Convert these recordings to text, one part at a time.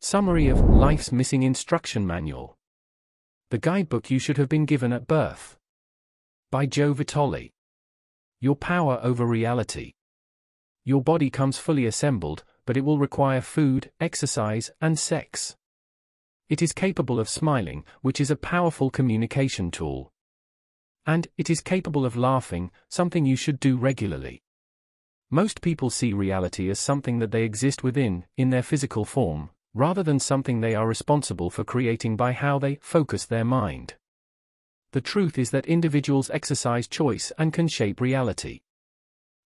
Summary of Life's Missing Instruction Manual. The guidebook you should have been given at birth. By Joe Vitale. Your power over reality. Your body comes fully assembled, but it will require food, exercise, and sex. It is capable of smiling, which is a powerful communication tool. And it is capable of laughing, something you should do regularly. Most people see reality as something that they exist within, in their physical form, rather than something they are responsible for creating by how they focus their mind. The truth is that individuals exercise choice and can shape reality.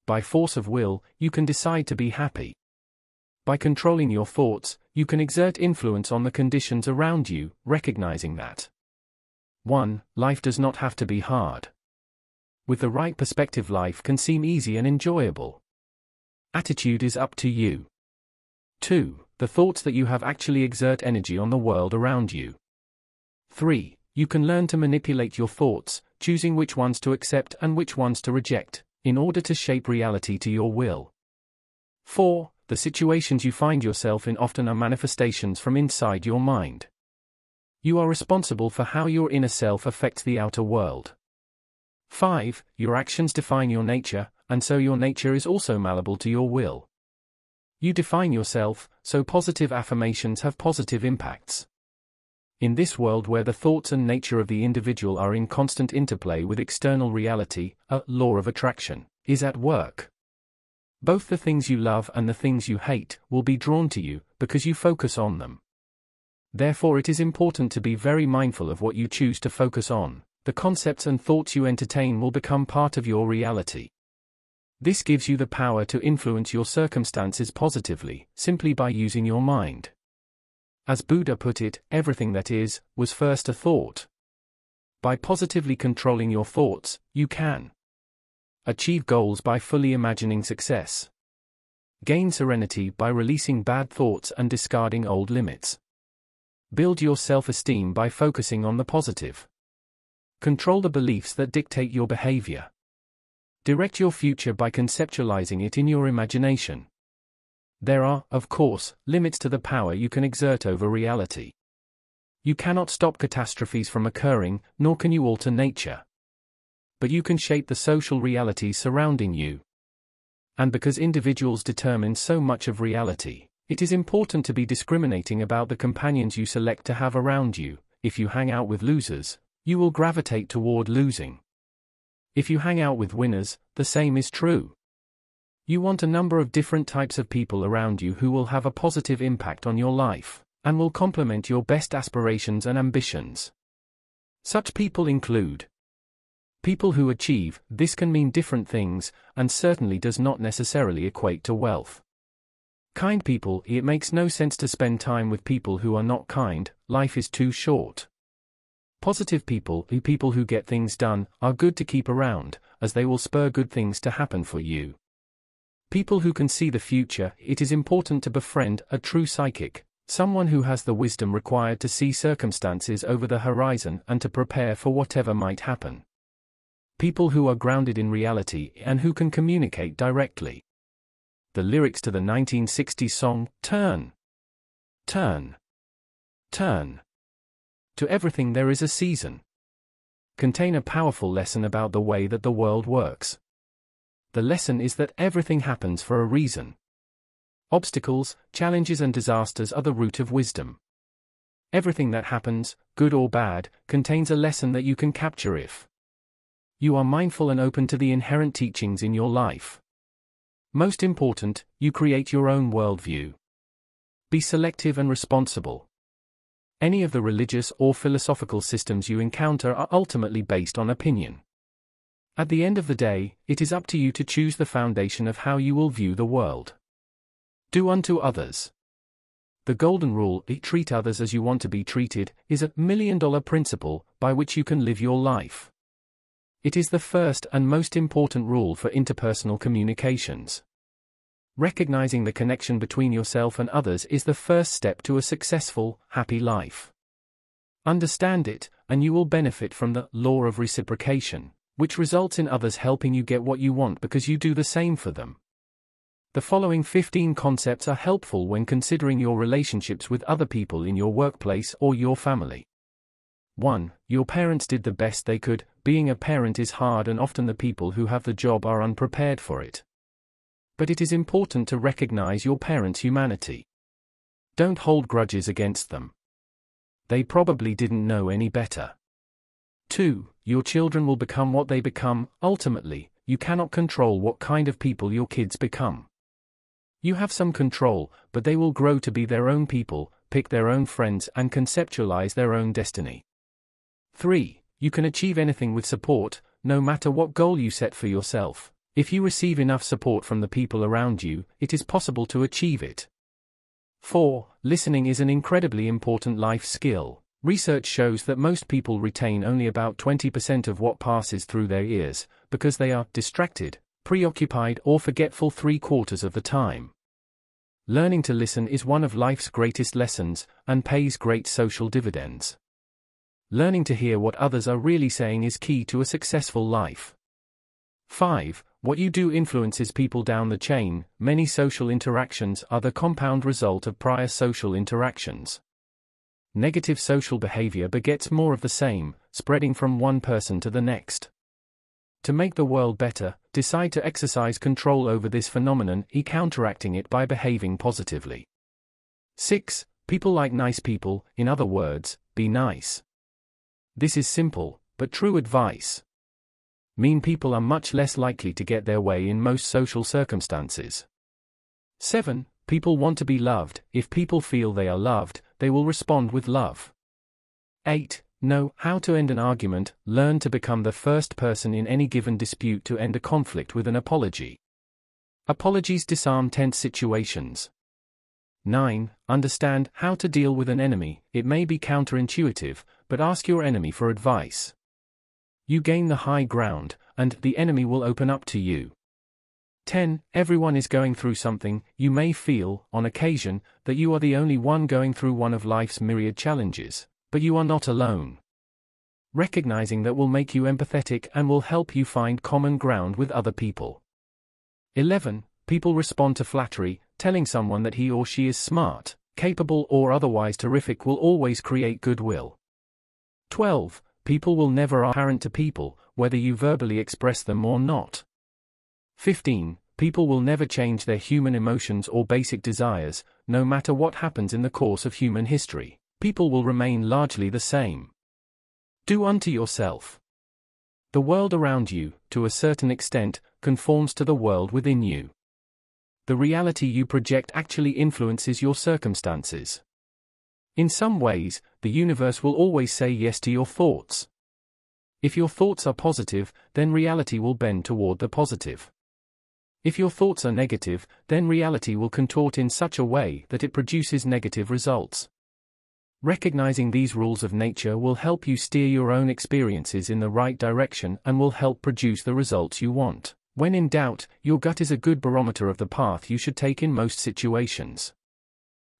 By force of will, you can decide to be happy. By controlling your thoughts, you can exert influence on the conditions around you, recognizing that 1. Life does not have to be hard. With the right perspective, life can seem easy and enjoyable. Attitude is up to you. 2. The thoughts that you have actually exert energy on the world around you. 3. You can learn to manipulate your thoughts, choosing which ones to accept and which ones to reject, in order to shape reality to your will. 4. The situations you find yourself in often are manifestations from inside your mind. You are responsible for how your inner self affects the outer world. 5. Your actions define your nature, and so your nature is also malleable to your will. You define yourself, so positive affirmations have positive impacts. In this world where the thoughts and nature of the individual are in constant interplay with external reality, a law of attraction is at work. Both the things you love and the things you hate will be drawn to you, because you focus on them. Therefore, it is important to be very mindful of what you choose to focus on. The concepts and thoughts you entertain will become part of your reality. This gives you the power to influence your circumstances positively, simply by using your mind. As Buddha put it, everything that is, was first a thought. By positively controlling your thoughts, you can achieve goals by fully imagining success. Gain serenity by releasing bad thoughts and discarding old limits. Build your self-esteem by focusing on the positive. Control the beliefs that dictate your behavior. Direct your future by conceptualizing it in your imagination. There are, of course, limits to the power you can exert over reality. You cannot stop catastrophes from occurring, nor can you alter nature. But you can shape the social realities surrounding you. And because individuals determine so much of reality, it is important to be discriminating about the companions you select to have around you. If you hang out with losers, you will gravitate toward losing. If you hang out with winners, the same is true. You want a number of different types of people around you who will have a positive impact on your life, and will complement your best aspirations and ambitions. Such people include people who achieve. This can mean different things, and certainly does not necessarily equate to wealth. Kind people. It makes no sense to spend time with people who are not kind, life is too short. Positive people. The people who get things done are good to keep around, as they will spur good things to happen for you. People who can see the future. It is important to befriend a true psychic, someone who has the wisdom required to see circumstances over the horizon and to prepare for whatever might happen. People who are grounded in reality and who can communicate directly. The lyrics to the 1960s song, Turn, Turn, Turn. To everything there is a season, contain a powerful lesson about the way that the world works. The lesson is that everything happens for a reason. Obstacles, challenges and disasters are the root of wisdom. Everything that happens, good or bad, contains a lesson that you can capture if you are mindful and open to the inherent teachings in your life. Most important, you create your own worldview. Be selective and responsible. Any of the religious or philosophical systems you encounter are ultimately based on opinion. At the end of the day, it is up to you to choose the foundation of how you will view the world. Do unto others. The golden rule, treat others as you want to be treated, is a million-dollar principle by which you can live your life. It is the first and most important rule for interpersonal communications. Recognizing the connection between yourself and others is the first step to a successful, happy life. Understand it, and you will benefit from the law of reciprocation, which results in others helping you get what you want because you do the same for them. The following 15 concepts are helpful when considering your relationships with other people in your workplace or your family. 1. Your parents did the best they could. Being a parent is hard and often the people who have the job are unprepared for it. But it is important to recognize your parents' humanity. Don't hold grudges against them. They probably didn't know any better. 2. Your children will become what they become. Ultimately, you cannot control what kind of people your kids become. You have some control, but they will grow to be their own people, pick their own friends, and conceptualize their own destiny. 3. You can achieve anything with support, no matter what goal you set for yourself. If you receive enough support from the people around you, it is possible to achieve it. 4. Listening is an incredibly important life skill. Research shows that most people retain only about 20% of what passes through their ears, because they are distracted, preoccupied, or forgetful 3/4 of the time. Learning to listen is one of life's greatest lessons, and pays great social dividends. Learning to hear what others are really saying is key to a successful life. 5. What you do influences people down the chain. Many social interactions are the compound result of prior social interactions. Negative social behavior begets more of the same, spreading from one person to the next. To make the world better, decide to exercise control over this phenomenon, counteracting it by behaving positively. 6. People like nice people. In other words, be nice. This is simple, but true advice. Mean people are much less likely to get their way in most social circumstances. 7. People want to be loved. If people feel they are loved, they will respond with love. 8. Know how to end an argument. Learn to become the first person in any given dispute to end a conflict with an apology. Apologies disarm tense situations. 9. Understand how to deal with an enemy. It may be counterintuitive, but ask your enemy for advice. You gain the high ground, and the enemy will open up to you. 10. Everyone is going through something. You may feel, on occasion, that you are the only one going through one of life's myriad challenges, but you are not alone. Recognizing that will make you empathetic and will help you find common ground with other people. 11. People respond to flattery. Telling someone that he or she is smart, capable, or otherwise terrific will always create goodwill. 12. People will never are apparent to people, whether you verbally express them or not. 15. People will never change their human emotions or basic desires. No matter what happens in the course of human history, people will remain largely the same. Do unto yourself. The world around you, to a certain extent, conforms to the world within you. The reality you project actually influences your circumstances. In some ways, the universe will always say yes to your thoughts. If your thoughts are positive, then reality will bend toward the positive. If your thoughts are negative, then reality will contort in such a way that it produces negative results. Recognizing these rules of nature will help you steer your own experiences in the right direction and will help produce the results you want. When in doubt, your gut is a good barometer of the path you should take in most situations.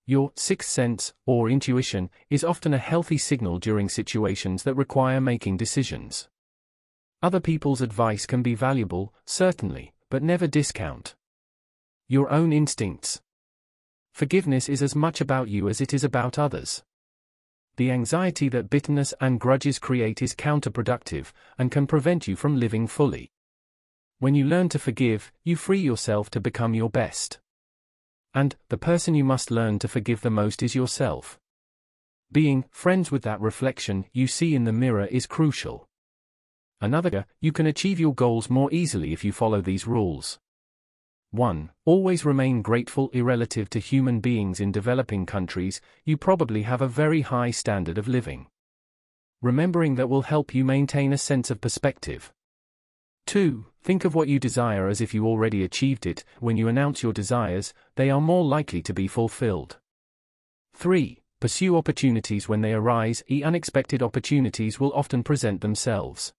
Your sixth sense, or intuition, is often a healthy signal during situations that require making decisions. Other people's advice can be valuable, certainly, but never discount your own instincts. Forgiveness is as much about you as it is about others. The anxiety that bitterness and grudges create is counterproductive, and can prevent you from living fully. When you learn to forgive, you free yourself to become your best. And the person you must learn to forgive the most is yourself. Being friends with that reflection you see in the mirror is crucial. Another, you can achieve your goals more easily if you follow these rules. 1. Always remain grateful. Relative to human beings in developing countries, you probably have a very high standard of living. Remembering that will help you maintain a sense of perspective. 2. Think of what you desire as if you already achieved it. When you announce your desires, they are more likely to be fulfilled. 3. Pursue opportunities when they arise. Unexpected opportunities will often present themselves.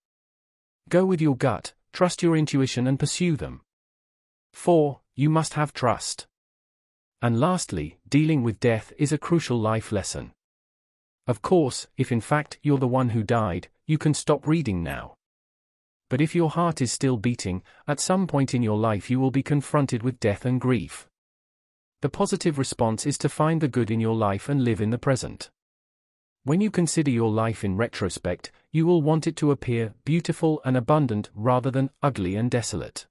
Go with your gut, trust your intuition and pursue them. 4. You must have trust. And lastly, dealing with death is a crucial life lesson. Of course, if in fact you're the one who died, you can stop reading now. But if your heart is still beating, at some point in your life you will be confronted with death and grief. The positive response is to find the good in your life and live in the present. When you consider your life in retrospect, you will want it to appear beautiful and abundant rather than ugly and desolate.